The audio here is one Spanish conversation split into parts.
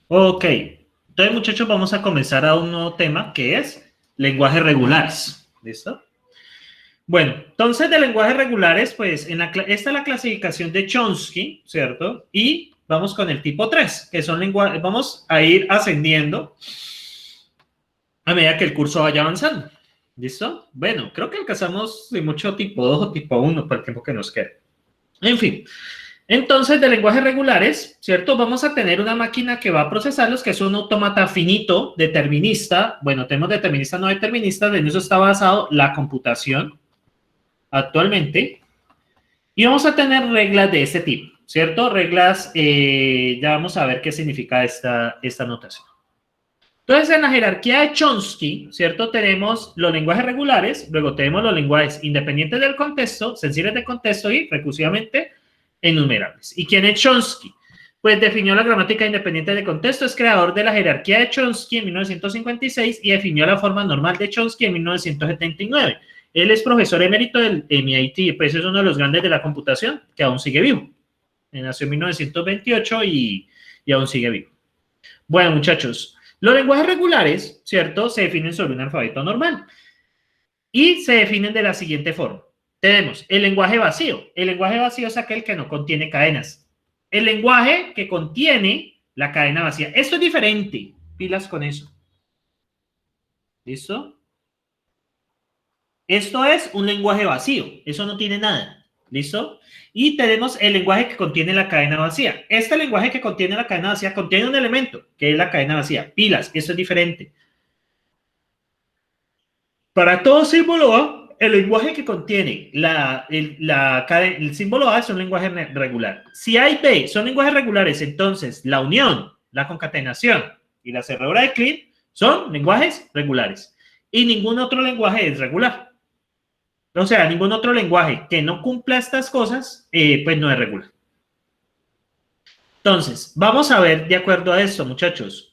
Ok, entonces muchachos vamos a comenzar a un nuevo tema que es lenguajes regulares. ¿Listo? Bueno, entonces de lenguajes regulares, pues esta es la clasificación de Chomsky, ¿cierto? Y vamos con el tipo 3, que son lenguajes, vamos a ir ascendiendo a medida que el curso vaya avanzando. ¿Listo? Bueno, creo que alcanzamos de mucho tipo 2 o tipo 1 por el tiempo que nos queda. En fin, entonces, de lenguajes regulares, ¿cierto? Vamos a tener una máquina que va a procesarlos, que es un autómata finito, determinista. Bueno, tenemos determinista, no determinista, en eso está basado la computación actualmente. Y vamos a tener reglas de este tipo, ¿cierto? Reglas, ya vamos a ver qué significa esta notación. Entonces, en la jerarquía de Chomsky, ¿cierto? Tenemos los lenguajes regulares, luego tenemos los lenguajes independientes del contexto, sensibles de contexto y recursivamente enumerables. ¿Y quién es Chomsky? Pues definió la gramática independiente de contexto, es creador de la jerarquía de Chomsky en 1956 y definió la forma normal de Chomsky en 1979. Él es profesor emérito del MIT, pues es uno de los grandes de la computación que aún sigue vivo. Él nació en 1928 y aún sigue vivo. Bueno, muchachos, los lenguajes regulares, ¿cierto? Se definen sobre un alfabeto normal y se definen de la siguiente forma. Tenemos el lenguaje vacío. El lenguaje vacío es aquel que no contiene cadenas. El lenguaje que contiene la cadena vacía. Esto es diferente. Pilas con eso. ¿Listo? Esto es un lenguaje vacío. Eso no tiene nada. ¿Listo? Y tenemos el lenguaje que contiene la cadena vacía. Este lenguaje que contiene la cadena vacía contiene un elemento, que es la cadena vacía. Pilas, esto es diferente. Para todo símbolo A, el lenguaje que contiene el símbolo A es un lenguaje regular. Si A y B son lenguajes regulares, entonces la unión, la concatenación y la cerradura de Kleene son lenguajes regulares. Y ningún otro lenguaje es regular. O sea, ningún otro lenguaje que no cumpla estas cosas, pues no es regular. Entonces, vamos a ver de acuerdo a esto, muchachos.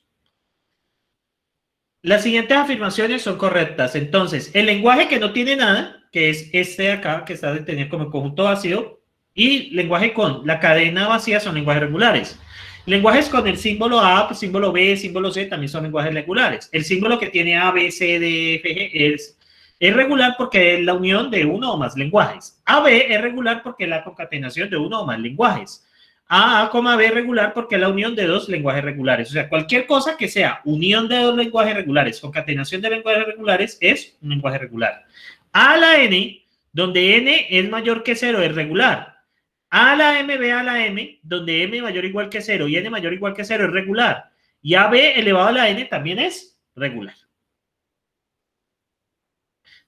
Las siguientes afirmaciones son correctas. Entonces, el lenguaje que no tiene nada, que es este de acá, que está de tener como conjunto vacío, y lenguaje con la cadena vacía son lenguajes regulares. Lenguajes con el símbolo A, símbolo B, símbolo C también son lenguajes regulares. El símbolo que tiene A, B, C, D, F, G es regular porque es la unión de uno o más lenguajes. AB es regular porque es la concatenación de uno o más lenguajes. A, B regular porque es la unión de dos lenguajes regulares. O sea, cualquier cosa que sea unión de dos lenguajes regulares, concatenación de lenguajes regulares, es un lenguaje regular. A la N, donde N es mayor que 0, es regular. A la M, B a la M, donde M mayor o igual que 0 y N mayor o igual que 0 es regular. Y AB elevado a la N también es regular.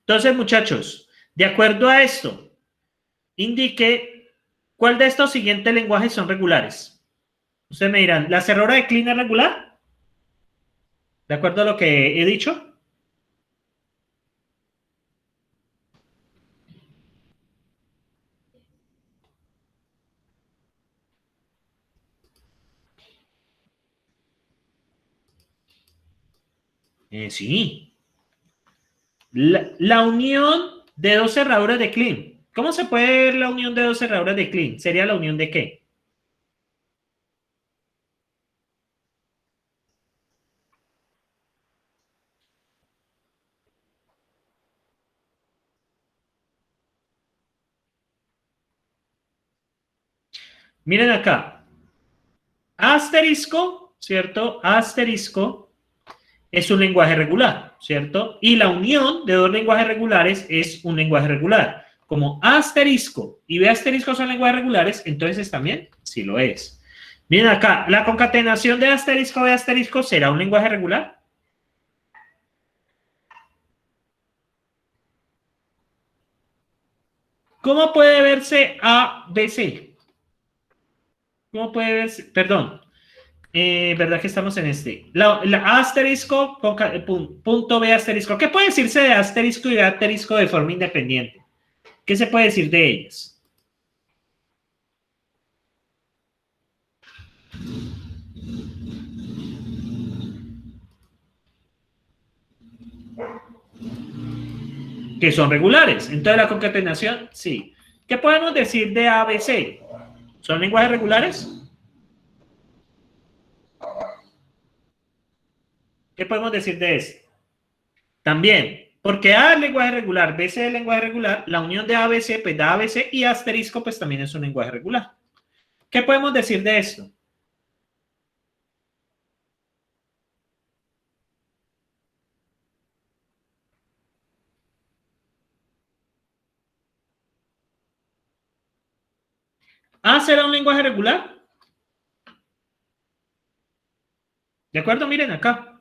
Entonces, muchachos, de acuerdo a esto, indique cuál de estos siguientes lenguajes son regulares. Ustedes me dirán, ¿la cerradura de Kleene es regular? ¿De acuerdo a lo que he dicho? Sí. La unión de dos cerraduras de Kleene. ¿Cómo se puede ver la unión de dos cerraduras de Kleene? ¿Sería la unión de qué? Miren acá. Asterisco, ¿cierto? Asterisco es un lenguaje regular, ¿cierto? Y la unión de dos lenguajes regulares es un lenguaje regular. Como asterisco y B asterisco son lenguajes regulares, entonces también sí lo es. Miren acá, la concatenación de asterisco B asterisco será un lenguaje regular. ¿Cómo puede verse A, B, C? ¿Cómo puede verse? Perdón, ¿verdad que estamos en este? La asterisco, punto B asterisco. ¿Qué puede decirse de asterisco y de asterisco de forma independiente? ¿Qué se puede decir de ellas? Que son regulares. Entonces la concatenación, sí. ¿Qué podemos decir de A, B, C? ¿Son lenguajes regulares? ¿Qué podemos decir de esto? También, porque A es lenguaje regular, BC es lenguaje regular, la unión de ABC pues da ABC y asterisco pues también es un lenguaje regular. ¿Qué podemos decir de esto? ¿A será un lenguaje regular? ¿De acuerdo? Miren acá.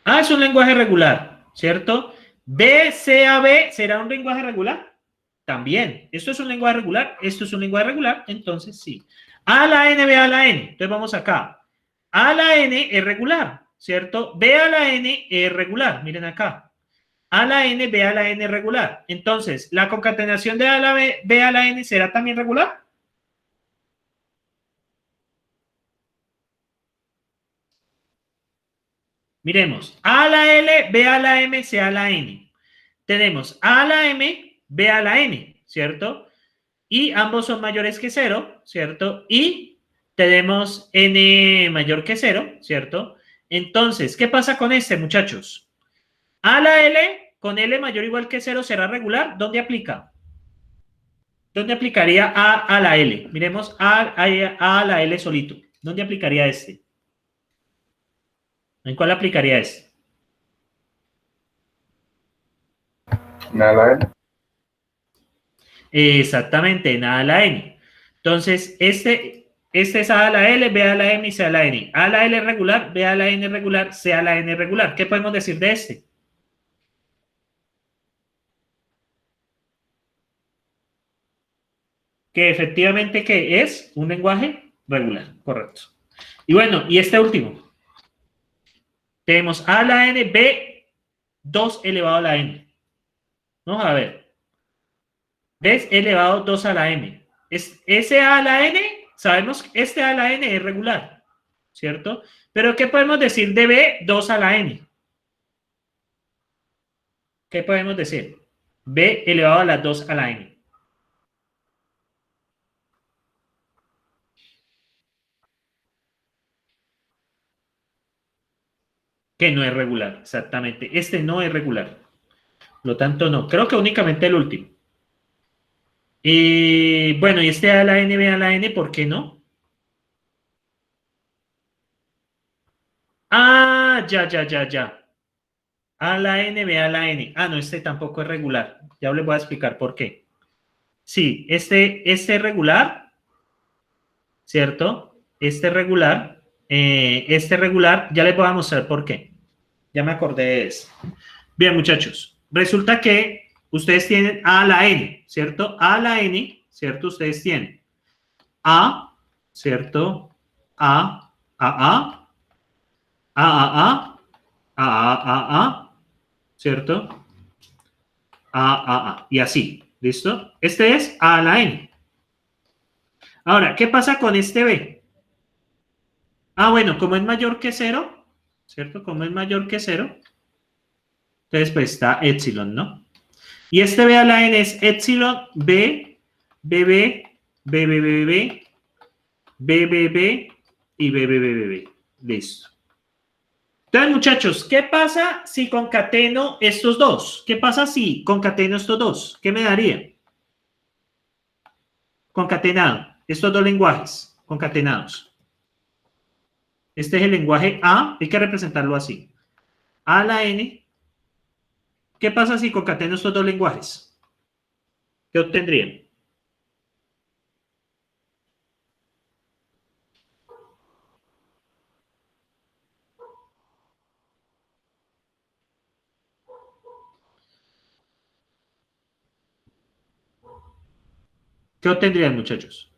A es un lenguaje regular, ¿cierto? B, C, A, B, ¿será un lenguaje regular? También. Esto es un lenguaje regular, esto es un lenguaje regular, entonces sí. A a la N, B a la N. Entonces vamos acá. A a la N es regular, ¿cierto? B a la N es regular, miren acá. A a la N, B a la N regular. Entonces, ¿la concatenación de A a la B, B a la N será también regular? Miremos. A a la L, B a la M, C a la N. Tenemos A a la M, B a la N, ¿cierto? Y ambos son mayores que 0, ¿cierto? Y tenemos n mayor que 0, ¿cierto? Entonces, ¿qué pasa con este, muchachos? A la L con L mayor o igual que 0 será regular. ¿Dónde aplica? ¿Dónde aplicaría A a la L? Miremos a la L solito. ¿Dónde aplicaría este? ¿En cuál aplicaría este? Nada. Exactamente, en A a la N. Entonces, este es A a la L, B a la M y C a la N. A a la L regular, B a la N regular, C a la N regular. ¿Qué podemos decir de este? Que efectivamente que es un lenguaje regular, correcto. Y bueno, y este último. Tenemos A a la N, B, 2 elevado a la N. Vamos a ver. ¿Ves? Elevado 2 a la M. Ese A a la N, sabemos que este A a la N es regular, ¿cierto? Pero ¿qué podemos decir de B, 2 a la N? ¿Qué podemos decir? B elevado a la 2 a la N. Que no es regular, exactamente. Este no es regular. Por lo tanto, no. Creo que únicamente el último. Y bueno, y este A a la N, B a la N, ¿por qué no? Ah, ya. A la N, B a la N. Ah, no, este tampoco es regular. Ya les voy a explicar por qué. Sí, este es regular, ¿cierto? Este regular, ya les voy a mostrar por qué. Ya me acordé de eso. Bien, muchachos, resulta que ustedes tienen A a la N, ¿cierto? A a la N, ¿cierto? Ustedes tienen A, ¿cierto? A, A, ¿cierto? Y así, ¿listo? Este es A a la N. Ahora, ¿qué pasa con este B? Ah, bueno, como es mayor que 0, ¿cierto? Como es mayor que 0, entonces pues está epsilon, ¿no? Y este B a la N es epsilon B, BB, BBBB, BBB y BBBB. Listo. Entonces, muchachos, ¿qué pasa si concateno estos dos? ¿Qué pasa si concateno estos dos? ¿Qué me daría? Concatenado. Estos dos lenguajes concatenados. Este es el lenguaje A, hay que representarlo así. A a la N. ¿Qué pasa si concateno estos dos lenguajes? ¿Qué obtendrían? ¿Qué obtendrían, muchachos?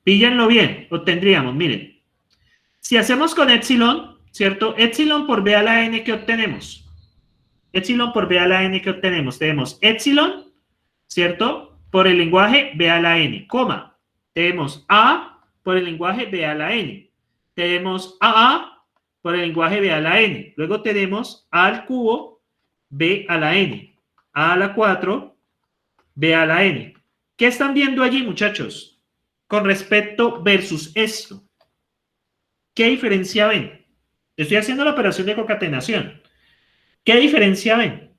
Píllenlo bien. Obtendríamos, miren. Si hacemos con epsilon, ¿cierto? Epsilon por b a la n, ¿qué obtenemos? Epsilon por b a la n, ¿qué obtenemos? Tenemos epsilon, ¿cierto? Por el lenguaje b a la n, coma. Tenemos a por el lenguaje b a la n. Tenemos a por el lenguaje b a la n. Luego tenemos a al cubo b a la n. A la 4, b a la n. ¿Qué están viendo allí, muchachos? Con respecto versus esto. ¿Qué diferencia ven? Estoy haciendo la operación de concatenación. ¿Qué diferencia ven?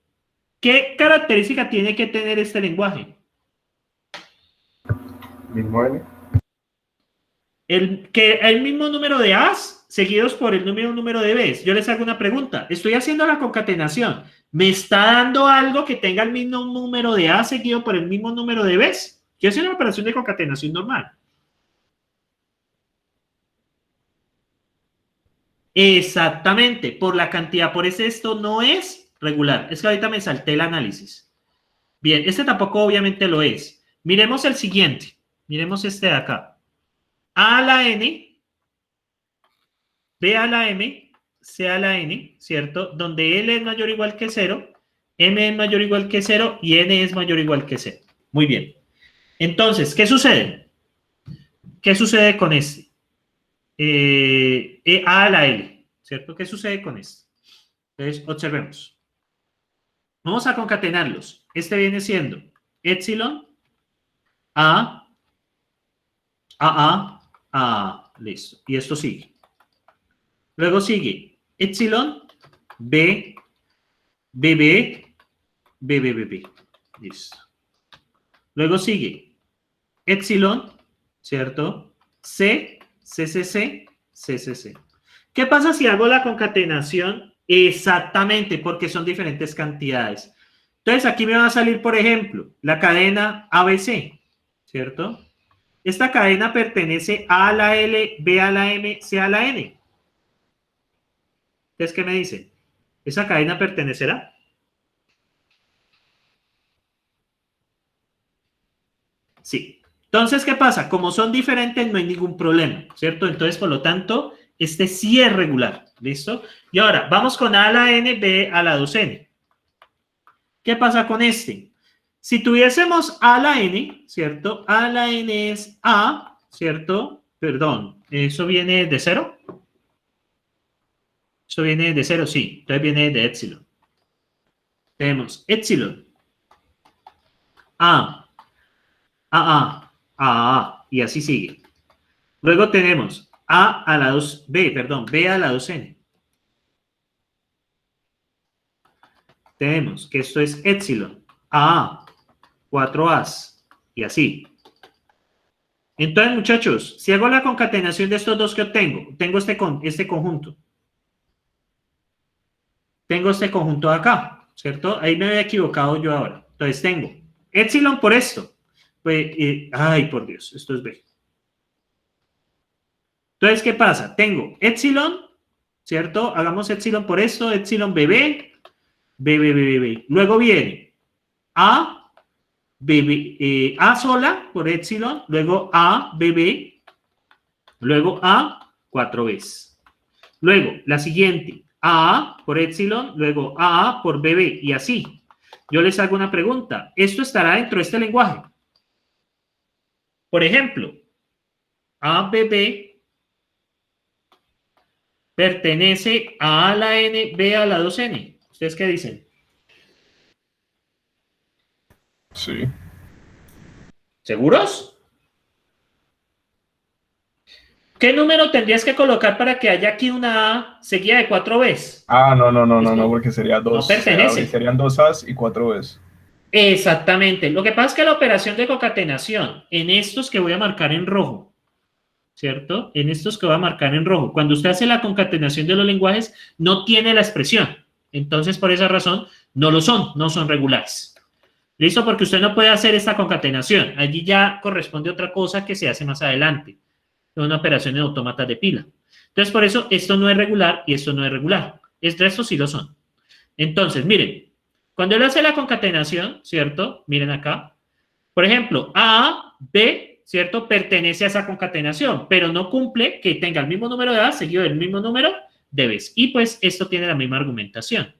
¿Qué característica tiene que tener este lenguaje? Mismo N. Que el mismo número de A's seguidos por el mismo número de B's. Yo les hago una pregunta. Estoy haciendo la concatenación. ¿Me está dando algo que tenga el mismo número de A seguido por el mismo número de B's? Yo hago una operación de concatenación normal. Exactamente, por la cantidad. Por eso esto no es regular. Es que ahorita me salté el análisis. Bien, este tampoco obviamente lo es. Miremos el siguiente. Miremos este de acá. A a la N, B a la M, C a la N, ¿cierto? Donde L es mayor o igual que 0, M es mayor o igual que 0 y N es mayor o igual que 0. Muy bien. Entonces, ¿qué sucede? ¿Qué sucede con este? A a la L, ¿cierto? ¿Qué sucede con esto? Entonces, observemos. Vamos a concatenarlos. Este viene siendo epsilon, A, A, listo. Y esto sigue. Luego sigue epsilon, B, BB, BB. Listo. Luego sigue epsilon, ¿cierto? C, CCC, CCC. ¿Qué pasa si hago la concatenación? Exactamente, porque son diferentes cantidades. Entonces, aquí me va a salir, por ejemplo, la cadena ABC, ¿cierto? Esta cadena pertenece A a la L, B a la M, C a la N. Entonces, ¿qué me dicen? ¿Esa cadena pertenecerá? Sí. Entonces, ¿qué pasa? Como son diferentes, no hay ningún problema, ¿cierto? Entonces, por lo tanto, este sí es regular, ¿listo? Y ahora, vamos con A a la N, B a la 2N. ¿Qué pasa con este? Si tuviésemos A a la N, ¿cierto? A a la N es A, ¿cierto? Perdón, ¿eso viene de 0? ¿Eso viene de 0? Sí, entonces viene de epsilon. Tenemos epsilon, A, y así sigue. Luego tenemos A a la 2B, perdón, B a la 2N. Tenemos que esto es epsilon, A, 4A's, y así. Entonces, muchachos, si hago la concatenación de estos dos que obtengo, tengo este conjunto. Tengo este conjunto de acá, ¿cierto? Ahí me había equivocado yo ahora. Entonces tengo epsilon por esto. Pues, ay, por Dios, esto es B. Entonces, ¿qué pasa? Tengo epsilon, ¿cierto? Hagamos epsilon por esto, epsilon BB, BB. Luego viene A, BB, A sola por epsilon, luego A, BB, luego A, 4Bs. Luego, la siguiente, A por epsilon, luego A por BB, y así. Yo les hago una pregunta. ¿Esto estará dentro de este lenguaje? Por ejemplo, ABB pertenece a la N, B a la 2N. ¿Ustedes qué dicen? Sí. ¿Seguros? ¿Qué número tendrías que colocar para que haya aquí una A seguida de 4Bs? No, porque sería No dos, pertenece. serían dos A's y 4Bs. Exactamente. Lo que pasa es que la operación de concatenación en estos que voy a marcar en rojo, ¿cierto? En estos que voy a marcar en rojo, cuando usted hace la concatenación de los lenguajes, no tiene la expresión. Entonces, por esa razón, no son regulares. ¿Listo? Porque usted no puede hacer esta concatenación. Allí ya corresponde otra cosa que se hace más adelante. Una operación en autómatas de pila. Entonces, por eso, esto no es regular y esto no es regular. Estos sí lo son. Entonces, miren, cuando él hace la concatenación, ¿cierto? Miren acá. Por ejemplo, A, B, ¿cierto? Pertenece a esa concatenación, pero no cumple que tenga el mismo número de A seguido del mismo número de B's. Y pues esto tiene la misma argumentación.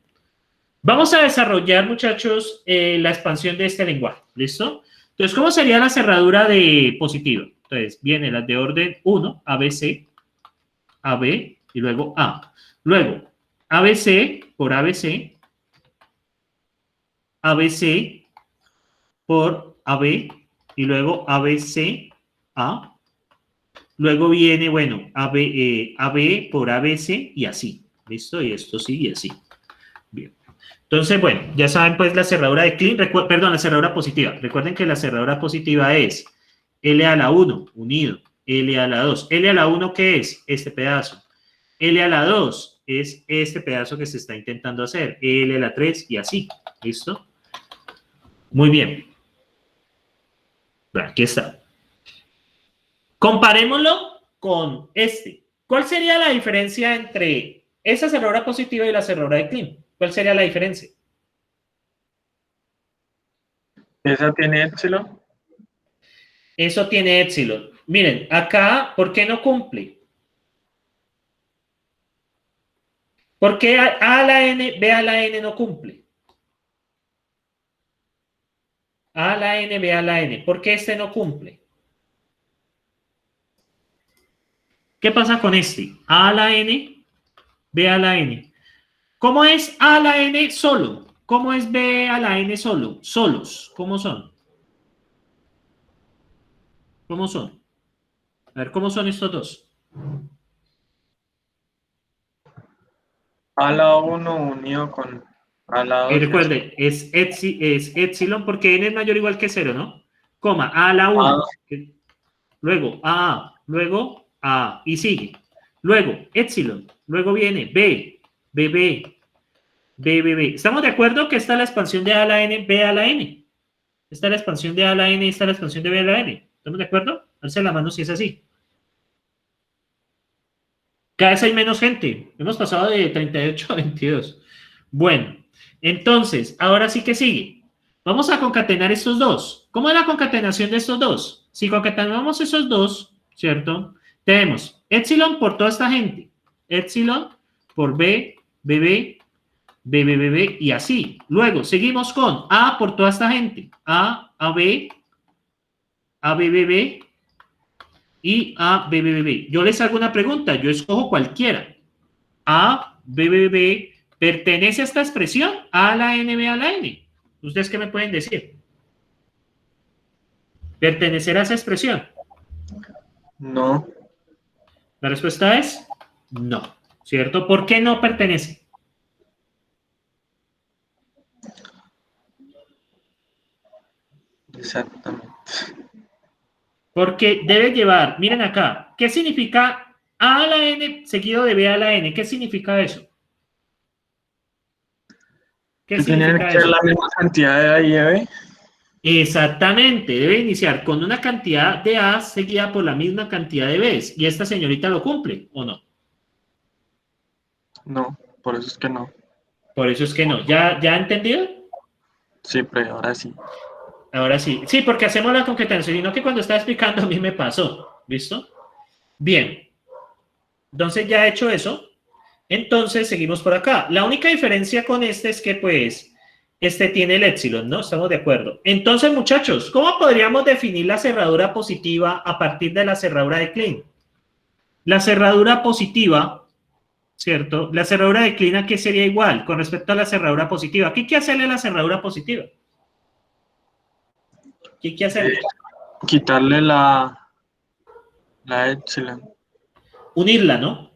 Vamos a desarrollar, muchachos, la expansión de este lenguaje. ¿Listo? Entonces, ¿cómo sería la cerradura de positiva? Entonces, viene las de orden 1, ABC, AB y luego A. Luego, ABC por ABC, ABC por AB y luego ABC, A. Luego viene, bueno, AB por ABC y así. ¿Listo? Y esto sigue así. Bien. Entonces, bueno, ya saben pues la cerradura de Klein, perdón, la cerradura positiva. Recuerden que la cerradura positiva es L a la 1 unido, L a la 2. L a la 1, ¿qué es? Este pedazo. L a la 2 es este pedazo que se está intentando hacer. L a la 3 y así. ¿Listo? Muy bien. Bueno, aquí está. Comparémoslo con este. ¿Cuál sería la diferencia entre esa cerradura positiva y la cerradura de Klein? ¿Cuál sería la diferencia? ¿Esa tiene épsilon? Eso tiene épsilon. Miren, acá, ¿por qué no cumple? ¿Por qué A a la N, B a la N no cumple? A a la N, B a la N. ¿Por qué este no cumple? ¿Qué pasa con este? A a la N, B a la N. ¿Cómo es A a la N solo? ¿Cómo es B a la N solo? Solos. ¿Cómo son? ¿Cómo son? A ver, ¿cómo son estos dos? A la 1 unido con a la 2. Recuerde, es epsilon porque n es mayor o igual que 0, ¿no? Coma, A a la 1. Luego A, luego A, y sigue. Luego epsilon, luego viene B, B, B, B, B, B. ¿Estamos de acuerdo que esta es la expansión de A a la N, B a la N? Esta es la expansión de A a la N y esta es la expansión de B a la N. ¿Estamos de acuerdo? Alce la mano si es así. Cada vez hay menos gente. Hemos pasado de 38 a 22. Bueno, entonces, ahora sí que sigue. Vamos a concatenar estos dos. ¿Cómo es la concatenación de estos dos? Si concatenamos esos dos, ¿cierto? Tenemos epsilon por toda esta gente. Epsilon por B, BB, BB, y así. Luego, seguimos con A por toda esta gente. A, AB, ABBB, y A, B, B, B, B. Yo les hago una pregunta, yo escojo cualquiera. A, B, B, B, ¿pertenece a esta expresión? A a la N, B a la N. ¿Ustedes qué me pueden decir? ¿Pertenecerá a esa expresión? No, La respuesta es no, ¿cierto? ¿Por qué no pertenece? exactamente. Porque debe llevar, miren acá, ¿qué significa A a la N seguido de B a la N? ¿Qué significa eso? ¿Qué Tienen significa que ser eso? la misma cantidad de A y de B. Exactamente, debe iniciar con una cantidad de A seguida por la misma cantidad de Bs. ¿Y esta señorita lo cumple o no? No, por eso es que no. Por eso es que no. ¿Ya entendido? Sí, pero ahora sí. Ahora sí. Sí, porque hacemos la concatenación, y no que cuando estaba explicando a mí me pasó. ¿Listo? Bien. Entonces ya he hecho eso. Entonces seguimos por acá. La única diferencia con este es que pues este tiene el épsilon, ¿no? Estamos de acuerdo. Entonces, muchachos, ¿cómo podríamos definir la cerradura positiva a partir de la cerradura de Klein? La cerradura positiva, ¿cierto? La cerradura de Klein, ¿a qué sería igual con respecto a la cerradura positiva? ¿Qué hay que hacerle a la cerradura positiva? ¿Qué hay que hacerle? Quitarle la epsilon. Unirla, ¿no?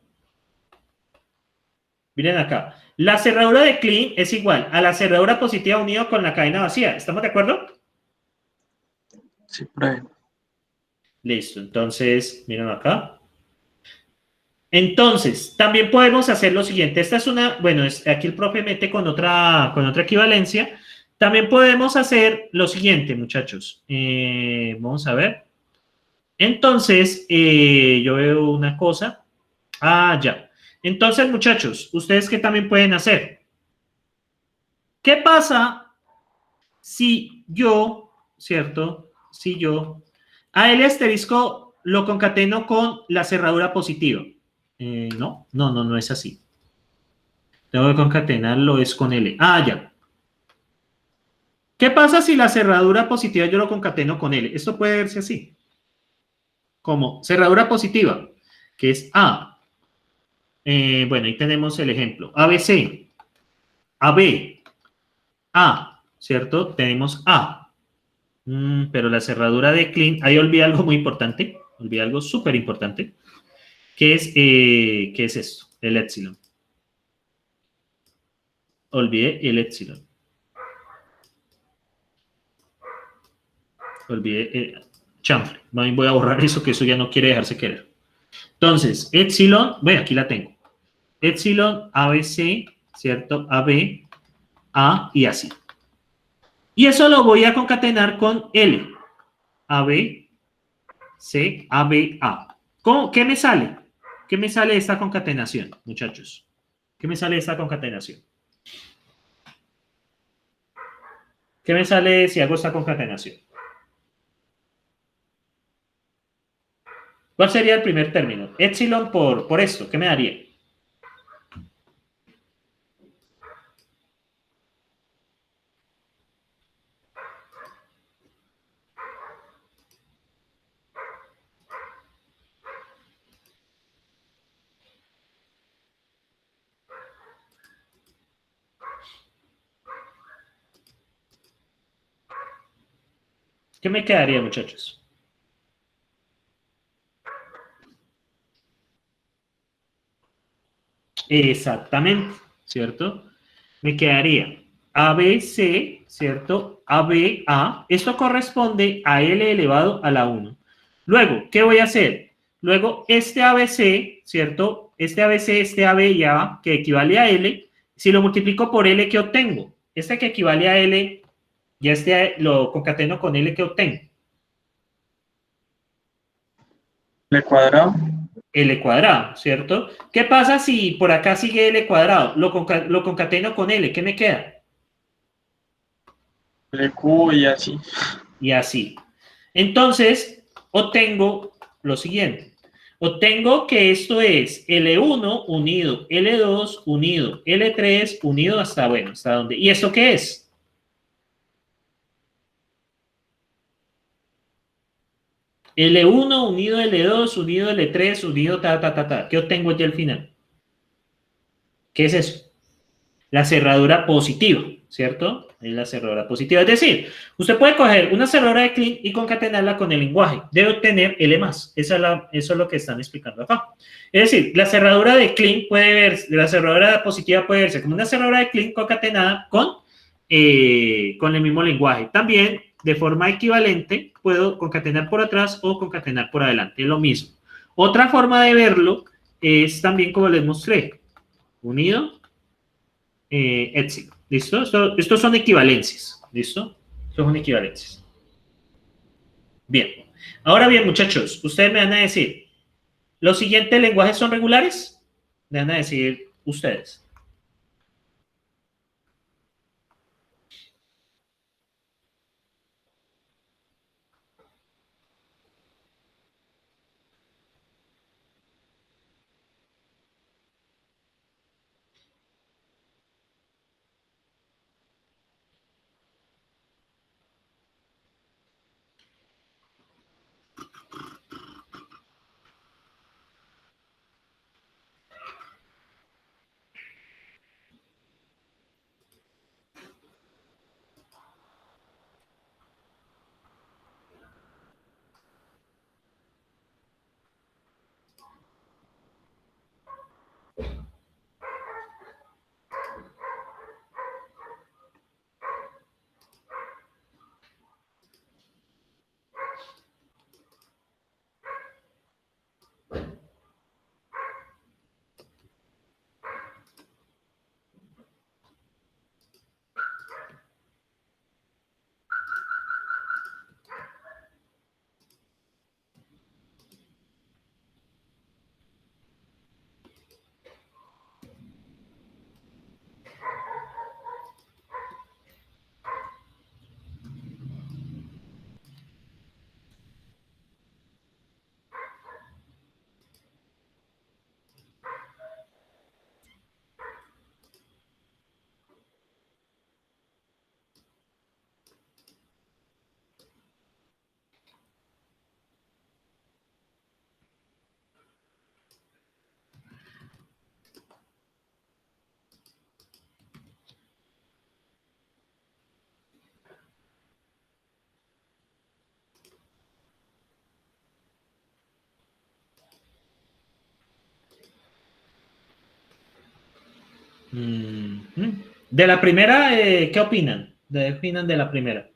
Miren acá. La cerradura de Klein es igual a la cerradura positiva unido con la cadena vacía. ¿Estamos de acuerdo? Sí, pruebe. Listo. Entonces, miren acá. Entonces, también podemos hacer lo siguiente. Esta es una, bueno, aquí el profe mete con otra equivalencia. También podemos hacer lo siguiente, muchachos. Vamos a ver. Entonces, yo veo una cosa. Ah, ya. Entonces, muchachos, ¿ustedes qué también pueden hacer? ¿Qué pasa si yo, ¿cierto? Si yo a el asterisco lo concateno con la cerradura positiva. No es así. Tengo que concatenarlo, es con L. Ah, ya. ¿Qué pasa si la cerradura positiva yo lo concateno con L? Esto puede verse así. Como cerradura positiva, que es A. Bueno, ahí tenemos el ejemplo. ABC, AB, A, ¿cierto? Tenemos A. Pero la cerradura de clean, ahí olvidé algo muy importante, olvidé algo súper importante, que es esto, el epsilon. Olvidé el epsilon. Olvidé, chanfle. Voy a borrar eso, que eso ya no quiere dejarse querer. Entonces, epsilon, bueno, aquí la tengo. Epsilon, ABC, ¿cierto? AB, A y así. Y eso lo voy a concatenar con L. AB, C, AB, A. ¿Qué me sale? ¿Qué me sale de esta concatenación, muchachos? ¿Qué me sale de esta concatenación? ¿Qué me sale si hago esta concatenación? ¿Cuál sería el primer término? Epsilon por esto, ¿qué me daría? ¿Qué me quedaría, muchachos? Exactamente, ¿cierto? Me quedaría ABC, ¿cierto? ABA. Esto corresponde a L elevado a la 1. Luego, ¿qué voy a hacer? Luego, este ABC, ¿cierto? Este ABC, este AB y A, que equivale a L, si lo multiplico por L, ¿qué obtengo? Este que equivale a L, ya este lo concateno con L, ¿qué obtengo? L cuadrado. L cuadrado, ¿cierto? ¿Qué pasa si por acá sigue L cuadrado? Lo concateno con L, ¿qué me queda? L cubo y así. Y así. Entonces, obtengo lo siguiente. Obtengo que esto es L1 unido L2 unido L3 unido hasta, bueno, hasta dónde. ¿Y esto qué es? L1 unido L2 unido L3 unido ta. ¿Qué obtengo ya al final? ¿Qué es eso? La cerradura positiva, ¿cierto? Es la cerradura positiva. Es decir, usted puede coger una cerradura de Kleene y concatenarla con el lenguaje. Debe obtener L+. Eso es lo que están explicando acá. Es decir, la cerradura de Kleene puede verse, la cerradura positiva puede verse como una cerradura de Kleene concatenada con el mismo lenguaje. También, de forma equivalente, puedo concatenar por atrás o concatenar por adelante. Es lo mismo. Otra forma de verlo es también como les mostré. Unido epsilon. ¿Listo? Estos son equivalencias. ¿Listo? Estos son equivalencias. Bien. Ahora bien, muchachos, ustedes me van a decir, ¿los siguientes lenguajes son regulares? Me van a decir ustedes. De la primera, ¿qué opinan? ¿Qué opinan de la primera?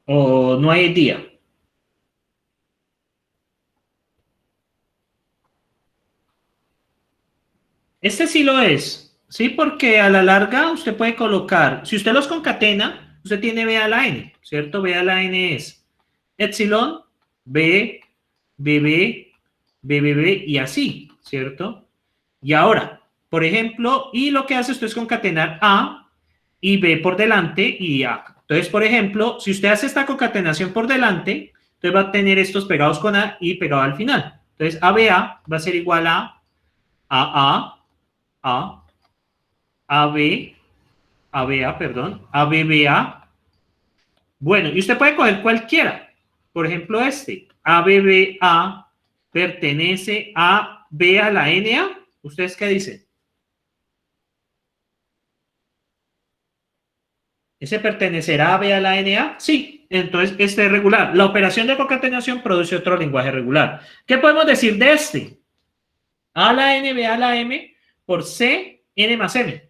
¿O no hay día? Este sí lo es, ¿sí? Porque a la larga usted puede colocar, si usted los concatena, usted tiene B a la N, ¿cierto? B a la N es epsilon, B, BB, BBB y así, ¿cierto? Y ahora, por ejemplo, y lo que hace esto es concatenar A y B por delante y A. Entonces, por ejemplo, si usted hace esta concatenación por delante, entonces va a tener estos pegados con A y pegado al final. Entonces, ABA va a ser igual a AA, A, AB, ABA, perdón, ABBA. Bueno, y usted puede coger cualquiera. Por ejemplo, este, ABBA pertenece a B a la NA. ¿Ustedes qué dicen? ¿Ese pertenecerá a B a la NA? Sí, entonces este es regular. La operación de concatenación produce otro lenguaje regular. ¿Qué podemos decir de este? A a la N, B a la M por C, N más M.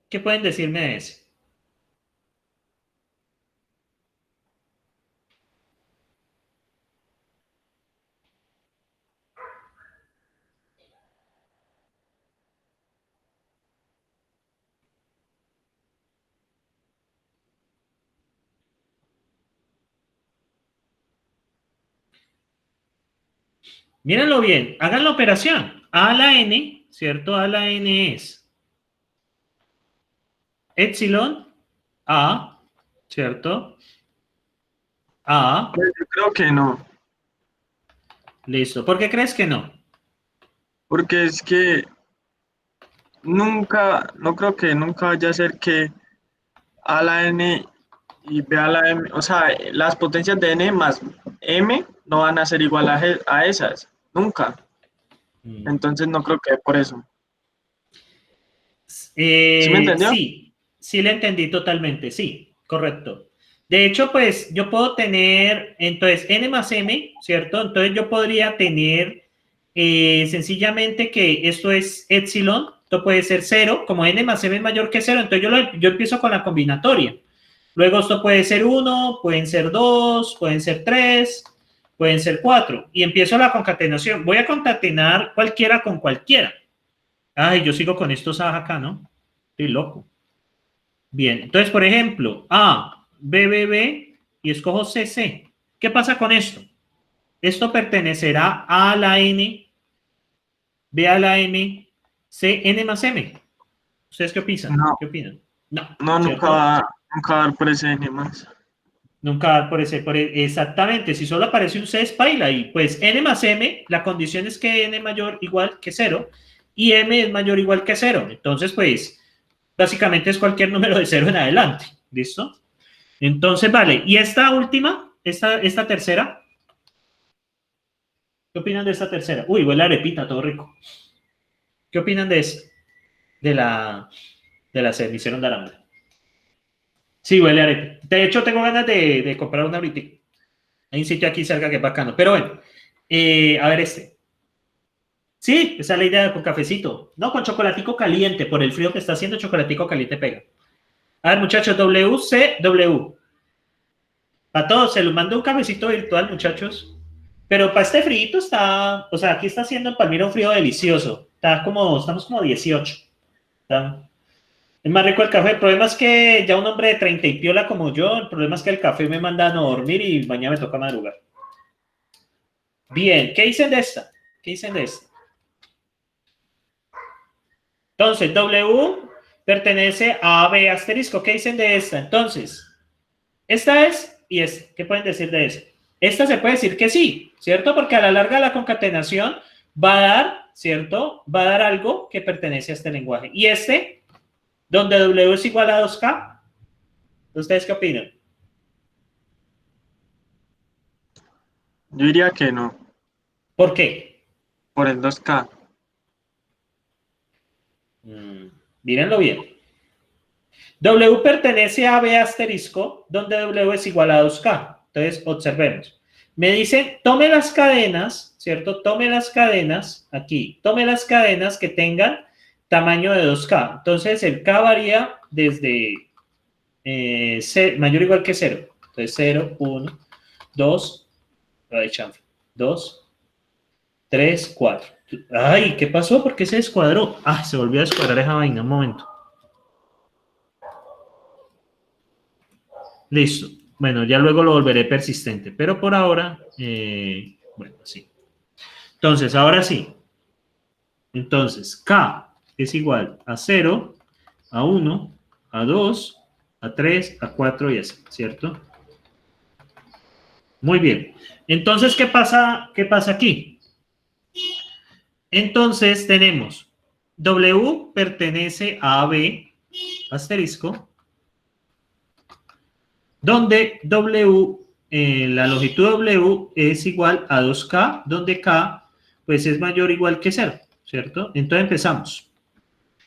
¿Qué pueden decirme de ese? Mírenlo bien, hagan la operación. A a la N, ¿cierto? A a la N es epsilon, A, ¿cierto? A, Pues yo creo que no, listo. ¿Por qué crees que no? porque es que nunca, no creo que nunca vaya a ser que A a la N y B a la M, o sea, las potencias de N más M no van a ser igual a esas, nunca. Entonces no creo que por eso. ¿Sí me entendió? Sí, sí le entendí totalmente, sí, correcto. De hecho, pues yo puedo tener, entonces, n más m, ¿cierto? Entonces yo podría tener sencillamente que esto es epsilon, esto puede ser 0, como n más m es mayor que 0, entonces yo empiezo con la combinatoria. Luego esto puede ser 1, pueden ser 2, pueden ser 3, pueden ser 4, y empiezo la concatenación. Voy a concatenar cualquiera con cualquiera. Ay, yo sigo con estos A acá, ¿no? Estoy loco. Bien, entonces, por ejemplo, A, B, B, B, y escojo C, C. ¿Qué pasa con esto? Esto pertenecerá a la N, B a la M, C, N más M. ¿Ustedes qué opinan? No, ¿Qué opinan? No, no, ¿cierto? nunca va a dar por ese N más. Nunca exactamente, si solo aparece un C es paila y pues N más M, la condición es que N mayor igual que 0 y M es mayor igual que 0. Entonces, pues, básicamente es cualquier número de 0 en adelante. ¿Listo? Entonces, vale. Y esta última, esta tercera, ¿qué opinan de esta tercera? Uy, huele a arepita, todo rico. ¿Qué opinan de esta? De la se me hicieron de alambre. Sí, huele a arepa. De hecho, tengo ganas de comprar una ahorita. Hay un sitio aquí cerca que es bacano. Pero bueno, a ver este. Sí, esa es la idea con cafecito. No, con chocolatico caliente. Por el frío que está haciendo, chocolatico caliente pega. A ver, muchachos, WCW. Para todos, se los mando un cafecito virtual, muchachos. Pero para este frío está, o sea, aquí está haciendo en Palmira un frío delicioso. Estamos como 18. Es más rico el café. El problema es que ya un hombre de 30 y piola como yo, el problema es que el café me manda a no dormir y mañana me toca madrugar. Bien, ¿qué dicen de esta? ¿Qué dicen de esta? Entonces, W pertenece a B asterisco. ¿Qué dicen de esta? Entonces, esta es, y es, ¿qué pueden decir de eso? Esta se puede decir que sí, ¿cierto? Porque a la larga la concatenación va a dar, ¿cierto? Va a dar algo que pertenece a este lenguaje. Y este, donde W es igual a 2K, ¿ustedes qué opinan? Yo diría que no, ¿Por qué? por el 2K. Mírenlo bien. W pertenece a B asterisco, donde W es igual a 2K. Entonces, observemos. Me dice, tome las cadenas, ¿cierto? Tome las cadenas, aquí, tome las cadenas que tengan tamaño de 2K. Entonces, el K varía desde mayor o igual que 0. Entonces, 0, 1, 2, 2, 3, 4. Ay, ¿qué pasó? ¿Por qué se descuadró? Ah, se volvió a descuadrar esa vaina, un momento. Listo. Bueno, ya luego lo volveré persistente, pero por ahora, bueno, sí. Entonces, ahora sí. Entonces, K es igual a 0, a 1, a 2, a 3, a 4 y así, ¿cierto? Muy bien. Entonces, ¿qué pasa aquí? Entonces, tenemos W pertenece a AB, asterisco, donde W, la longitud W es igual a 2K, donde K pues es mayor o igual que 0, ¿cierto? Entonces empezamos.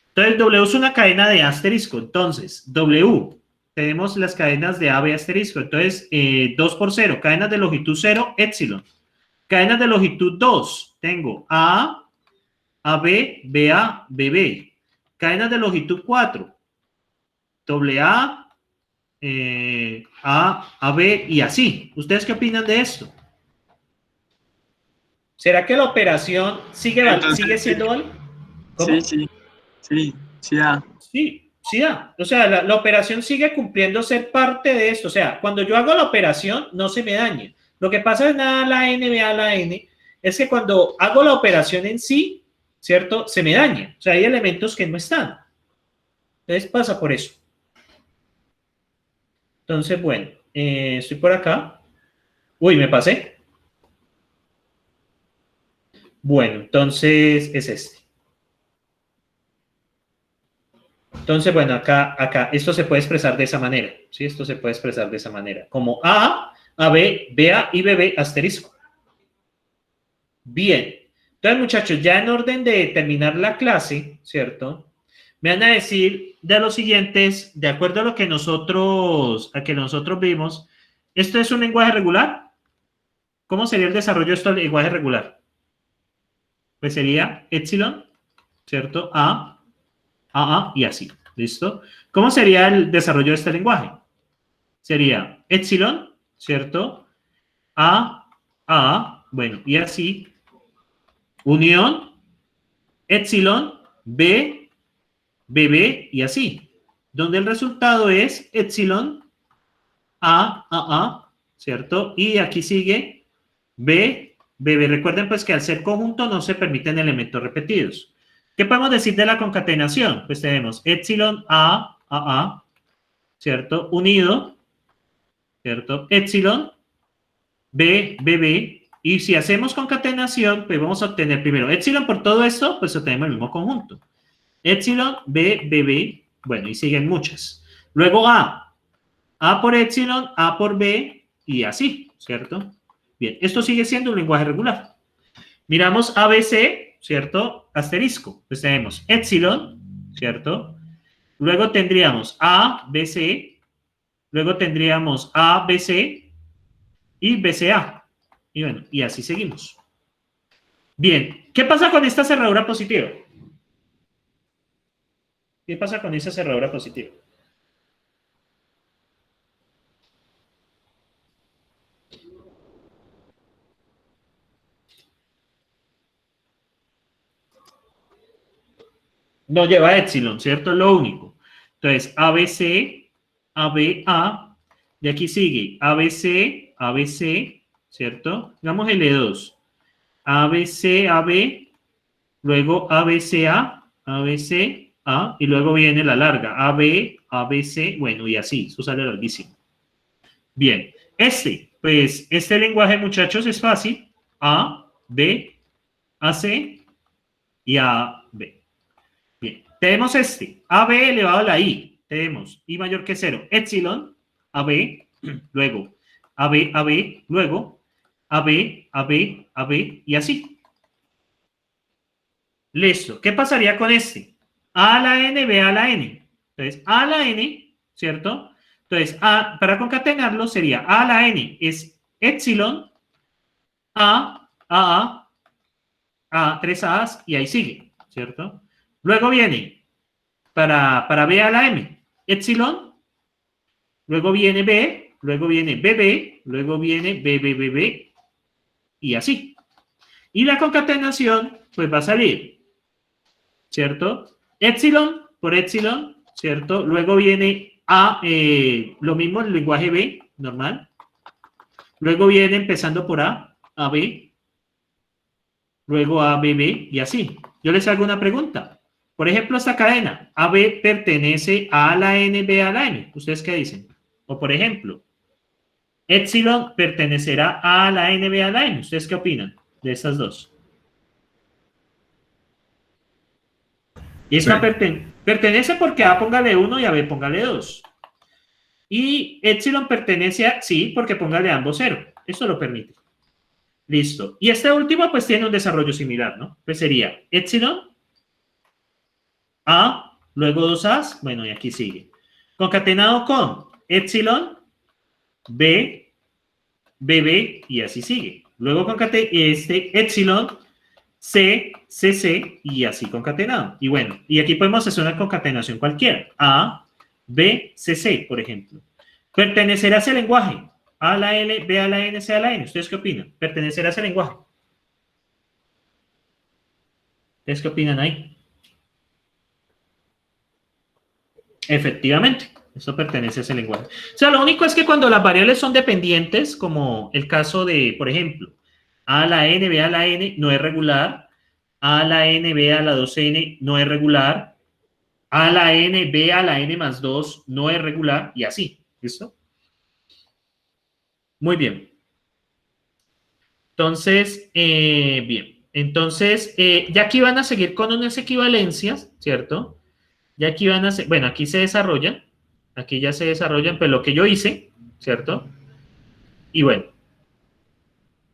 Entonces W es una cadena de asterisco, entonces W, tenemos las cadenas de AB asterisco, entonces 2 por 0, cadenas de longitud 0, épsilon. Cadenas de longitud 2, tengo A, AB, BA, BB. Cadenas de longitud 4, AA, A, B y así. ¿Ustedes qué opinan de esto? ¿Será que la operación sigue Entonces, siendo válida? sí, ¿Cómo? sí da. Sí, sí da. O sea, la operación sigue cumpliendo ser parte de esto. O sea, cuando yo hago la operación, no se me daña. Lo que pasa en A a la N, B a la N, es que cuando hago la operación en sí, ¿cierto? Se me daña. O sea, hay elementos que no están. Entonces pasa por eso. Entonces, bueno, estoy por acá. Uy, me pasé. Bueno, entonces es este. Entonces, bueno, acá, esto se puede expresar de esa manera, ¿sí? Esto se puede expresar de esa manera, como A, AB, BA y BB asterisco. Bien. Entonces, muchachos, ya en orden de terminar la clase, ¿cierto? Me van a decir de los siguientes, de acuerdo a lo que nosotros vimos, ¿esto es un lenguaje regular? ¿Cómo sería el desarrollo de este lenguaje regular? Pues sería epsilon, ¿cierto? A y así. ¿Listo? ¿Cómo sería el desarrollo de este lenguaje? Sería epsilon, ¿cierto? A, bueno, y así, unión, epsilon, B, BB y así. Donde el resultado es epsilon, A, ¿cierto? Y aquí sigue B, BB. Recuerden pues que al ser conjunto no se permiten elementos repetidos. ¿Qué podemos decir de la concatenación? Pues tenemos epsilon A, ¿cierto? Unido, ¿cierto? Epsilon, B, BB. Y si hacemos concatenación, pues vamos a obtener primero epsilon por todo esto, pues obtenemos el mismo conjunto. Epsilon, B, BB. Bueno, y siguen muchas. Luego A por epsilon, A por B y así, ¿cierto? Bien, esto sigue siendo un lenguaje regular. Miramos ABC, ¿cierto? Asterisco. Pues tenemos epsilon, ¿cierto? Luego tendríamos A, BC, luego tendríamos A, BC y BCA. Y bueno, y así seguimos. Bien, ¿qué pasa con esta cerradura positiva? ¿Qué pasa con esa cerradura positiva? No lleva epsilon, ¿cierto? Es lo único. Entonces, ABC, ABA, de aquí sigue ABC, ABC, ¿cierto? Digamos L2. ABC, AB, luego ABCA, ABCA, y luego viene la larga, AB, ABC, bueno, y así, eso sale larguísimo. Bien, pues este lenguaje, muchachos, es fácil. A, B, AC y AB. Bien, tenemos AB elevado a la I. Tenemos I mayor que 0, epsilon, AB, luego AB, luego A, B, A, B, A, B, y así. Listo. ¿Qué pasaría con este? A a la N, B a la N. Entonces, A a la N, ¿cierto? Entonces, para concatenarlo sería A a la N es epsilon, A, tres A's y ahí sigue, ¿cierto? Luego viene para B a la M, epsilon, luego viene B, luego viene BB, luego viene BBBB y así. Y la concatenación, pues va a salir, ¿cierto? Epsilon por epsilon, ¿cierto? Luego viene A, lo mismo el lenguaje B, normal. Luego viene empezando por A, B, luego A, B, B y así. Yo les hago una pregunta. Por ejemplo, esta cadena, AB pertenece a la N, B a la M. ¿Ustedes qué dicen? O por ejemplo, epsilon pertenecerá a la N, B a la M. ¿Ustedes qué opinan de estas dos? Esta Sí. pertenece porque A póngale 1 y a B póngale 2. Y epsilon pertenece a, sí, porque póngale a ambos 0. Esto lo permite. Listo. Y este último pues tiene un desarrollo similar, ¿no? Pues sería epsilon, A, luego 2 A's, bueno, y aquí sigue. Concatenado con epsilon, B, BB, y así sigue. Luego epsilon, C, CC, y así concatenado. Y bueno, y aquí podemos hacer una concatenación cualquiera. A, B, CC, por ejemplo. ¿Pertenecerá a ese lenguaje? A a la L, B a la N, C a la N. ¿Ustedes qué opinan? ¿Pertenecerá a ese lenguaje? ¿Ustedes qué opinan ahí? Efectivamente, eso pertenece a ese lenguaje. O sea, lo único es que cuando las variables son dependientes, como el caso de, por ejemplo, A a la N, B a la N, no es regular. A a la N, B a la 2N, no es regular. A a la N, B a la N más 2, no es regular. Y así, ¿listo? Muy bien. Entonces, bien. Entonces, ya aquí van a seguir con unas equivalencias, ¿cierto? Ya aquí van a ser, bueno, aquí se desarrollan, aquí ya se desarrollan, pero lo que yo hice, ¿cierto? Y bueno,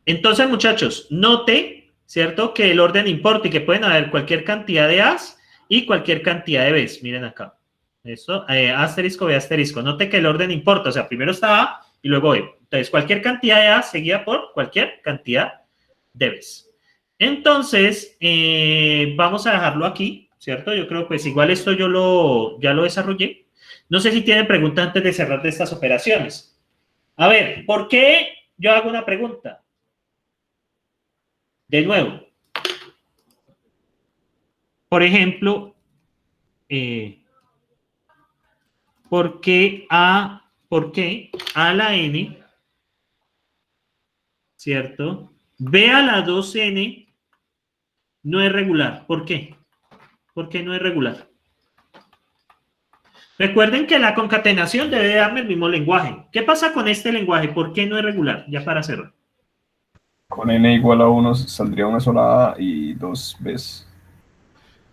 entonces muchachos, note, ¿cierto? Que el orden importa y que pueden haber cualquier cantidad de A's y cualquier cantidad de B's, miren acá. Esto, asterisco, B asterisco, note que el orden importa, o sea, primero está A y luego B. Entonces, cualquier cantidad de A seguida por cualquier cantidad de B's. Entonces, vamos a dejarlo aquí, ¿cierto? Yo creo pues igual esto yo ya lo desarrollé. No sé si tienen preguntas antes de cerrar de estas operaciones. A ver, ¿por qué yo hago una pregunta? De nuevo. Por ejemplo, ¿por qué A a la N, ¿cierto? B a la 2N no es regular. ¿Por qué? ¿Por qué no es regular? Recuerden que la concatenación debe darme el mismo lenguaje. ¿Qué pasa con este lenguaje? ¿Por qué no es regular? Ya para cerrar. Con n igual a 1 saldría una sola A y 2 B's.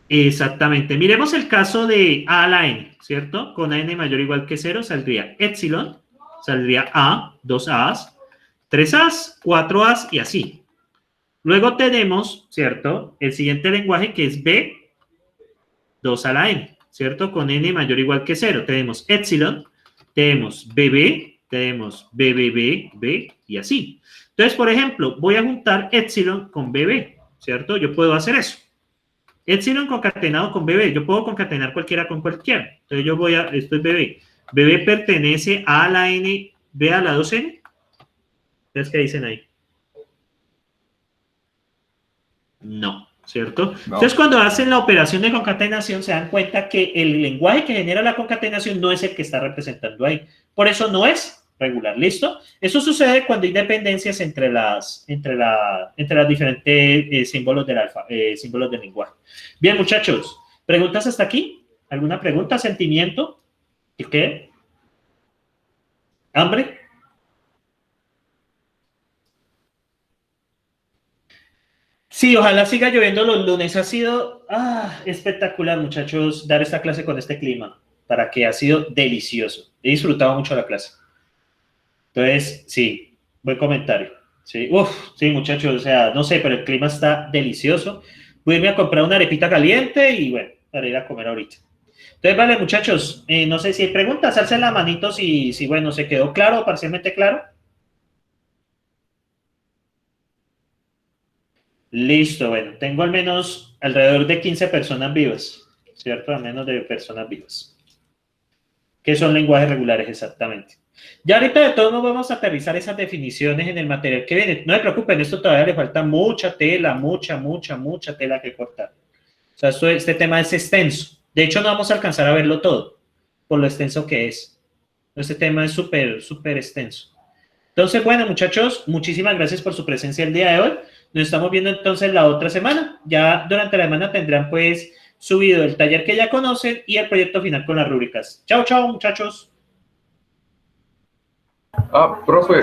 Exactamente. Miremos el caso de A a la N, ¿cierto? Con n mayor o igual que 0 saldría epsilon, saldría A, 2 A's, 3 A's, 4 A's y así. Luego tenemos, ¿cierto? El siguiente lenguaje que es B, 2 a la N, ¿cierto? Con n mayor o igual que 0. Tenemos epsilon, tenemos BB, tenemos BBB, B y así. Entonces, por ejemplo, voy a juntar epsilon con BB, ¿cierto? Yo puedo hacer eso. Epsilon concatenado con BB. Yo puedo concatenar cualquiera con cualquiera. Entonces yo esto es BB. BB pertenece a la N, B a la 2N. ¿Ustedes qué dicen ahí? No, ¿cierto? No. Entonces cuando hacen la operación de concatenación se dan cuenta que el lenguaje que genera la concatenación no es el que está representando ahí. Por eso no es regular, ¿listo? Eso sucede cuando hay dependencias entre las diferentes símbolos símbolos del lenguaje. Bien, muchachos, ¿preguntas hasta aquí? ¿Alguna pregunta? ¿Sentimiento? ¿Y qué? ¿Hambre? Sí, ojalá siga lloviendo los lunes. Ha sido espectacular, muchachos, dar esta clase con este clima, para que ha sido delicioso. He disfrutado mucho la clase. Entonces, sí, buen comentario. Sí, sí, muchachos, o sea, no sé, pero el clima está delicioso. Voy a irme a comprar una arepita caliente y bueno, para ir a comer ahorita. Entonces, vale, muchachos, no sé si hay preguntas, alcen la manito si, bueno, se quedó claro o parcialmente claro. Listo, bueno, tengo al menos alrededor de 15 personas vivas, ¿cierto? Al menos de personas vivas. ¿Qué son lenguajes regulares exactamente? Ya ahorita de todos nos vamos a aterrizar esas definiciones en el material que viene. No se preocupen, esto todavía le falta mucha tela, mucha tela que cortar. O sea, este tema es extenso. De hecho, no vamos a alcanzar a verlo todo, por lo extenso que es. Este tema es súper extenso. Entonces, bueno, muchachos, muchísimas gracias por su presencia el día de hoy. Nos estamos viendo entonces la otra semana. Ya durante la semana tendrán pues subido el taller que ya conocen y el proyecto final con las rúbricas. Chao, chao, muchachos. Profe,